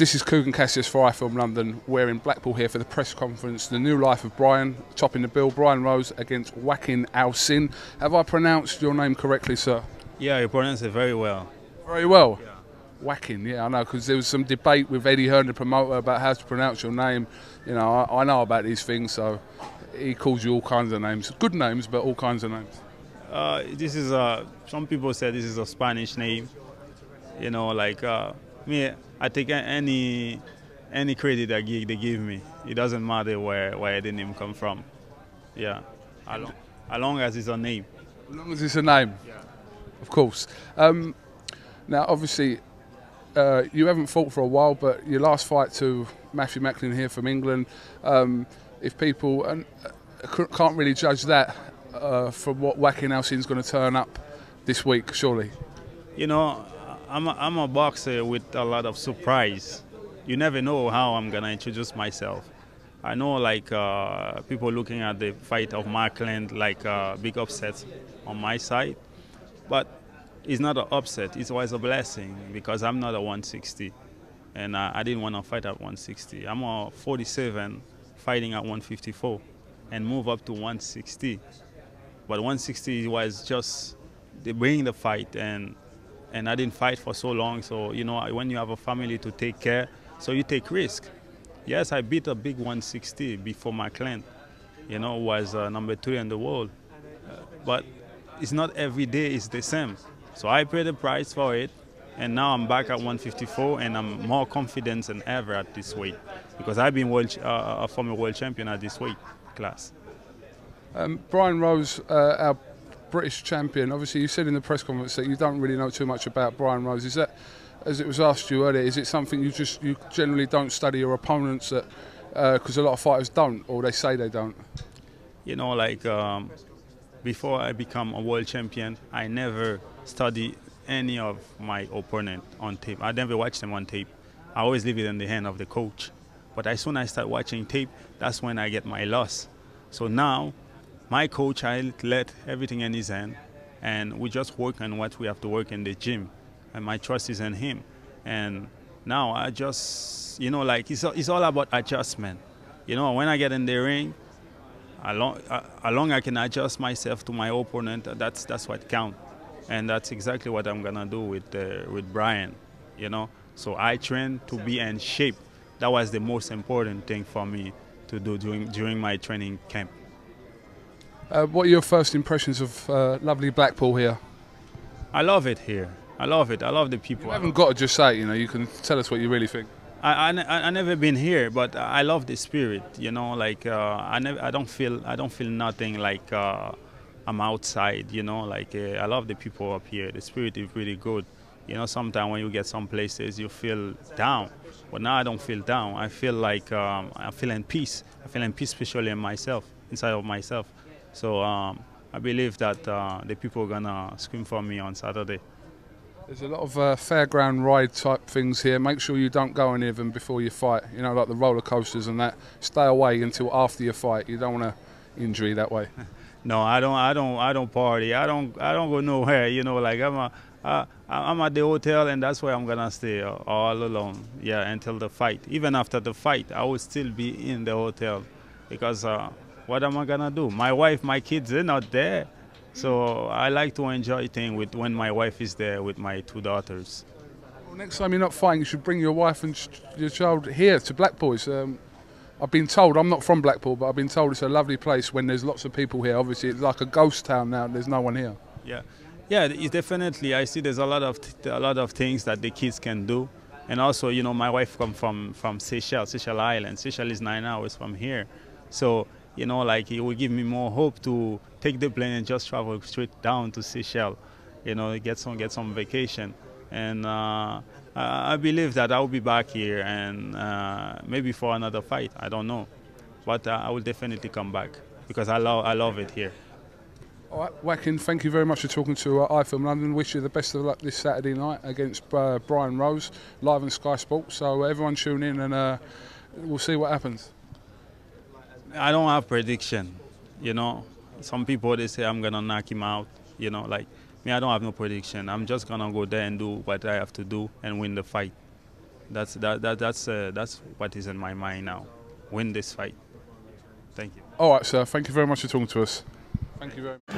This is Coogan Cassius for iFilm London. We're in Blackpool here for the press conference. The new life of Brian, topping the bill. Brian Rose against JOACHIM Alcine. Have I pronounced your name correctly, sir? Yeah, you pronounce it very well. Very well. Yeah. JOACHIM, yeah, I know, because there was some debate with Eddie Hearn, the promoter, about how to pronounce your name. You know, I know about these things, so he calls you all kinds of names. Good names, but all kinds of names. This is some people say this is a Spanish name. You know, like me, I take any credit that they give me. It doesn't matter where the name come from. Yeah, as long as it's a name. As long as it's a name. Yeah. Of course. Now, obviously, you haven't fought for a while, but your last fight to Matthew MACKLIN here from England, if people can't really judge that from what JOACHIM Alcine's going to turn up this week, surely. You know, I'm a boxer with a lot of surprise. You never know how I'm going to introduce myself. I know, like, people looking at the fight of MACKLIN like big upsets on my side, but it's not an upset. It was a blessing because I'm not a 160, and I didn't want to fight at 160. I'm a 47 fighting at 154 and move up to 160. But 160 was just bringing the fight, and I didn't fight for so long. So, you know, when you have a family to take care, so you take risk. Yes, I beat a big 160 before MACKLIN, you know, was number 3 in the world. But it's not every day it's the same. So I paid the price for it, and now I'm back at 154, and I'm more confident than ever at this weight because I've been a former world champion at this weight class. Brian Rose, our British champion, obviously you said in the press conference that you don't really know too much about Brian Rose. Is that, as it was asked you earlier, is it something you generally don't study your opponents, because a lot of fighters don't, or they say they don't? You know, like before I become a world champion, I never study any of my opponent on tape. I never watch them on tape. I always leave it in the hand of the coach. But as soon as I start watching tape, that's when I get my loss. So now, my coach, I let everything in his hand, and we just work on what we have to work in the gym. And my trust is in him. And now I just, you know, like it's all about adjustment. You know, when I get in the ring, along I can adjust myself to my opponent, that's what counts. And that's exactly what I'm gonna do with Brian, you know. So I train to be in shape. That was the most important thing for me to do during my training camp. What are your first impressions of lovely Blackpool here? I love it here. I love it. I love the people. You haven't got to just say it, you know. You can tell us what you really think. I never been here, but I love the spirit. You know, like I don't feel nothing like I'm outside. You know, like I love the people up here. The spirit is really good. You know, sometimes when you get some places, you feel down. But now I don't feel down. I feel like I feel in peace. I feel in peace, especially in myself, inside of myself. So I believe that the people are gonna scream for me on Saturday. There's a lot of fairground ride type things here. Make sure you don't go any of them before you fight. You know, like the roller coasters and that. Stay away until after your fight. You don't want to injury that way. No, I don't party. I don't go nowhere. You know, like I'm at the hotel, and that's where I'm gonna stay all alone. Yeah, until the fight. Even after the fight, I will still be in the hotel because what am I gonna do? My wife, my kids, they're not there. So I like to enjoy things when my wife is there with my 2 daughters. Well, next time you're not fighting, you should bring your wife and your child here to Blackpool. I've been told, I'm not from Blackpool, but I've been told it's a lovely place when there's lots of people here. Obviously, it's like a ghost town now. There's no one here. Yeah, it's definitely. I see there's a lot of things that the kids can do, and also, you know, my wife comes from Seychelles Island. Seychelles is 9 hours from here, so. You know, like it will give me more hope to take the plane and just travel straight down to Seychelles. You know, get some vacation, and I believe that I will be back here and maybe for another fight. I don't know, but I will definitely come back because I love it here. All right, JOACHIM, thank you very much for talking to iFilm London. Wish you the best of luck this Saturday night against Brian Rose, live on Sky Sports. So everyone tune in, and we'll see what happens. I don't have prediction, you know. Some people, they say I'm gonna knock him out, you know. Like me, I don't have no prediction. I'm just gonna go there and do what I have to do and win the fight. That's what is in my mind now. Win this fight. Thank you. All right, sir. Thank you very much for talking to us. Thank you very much.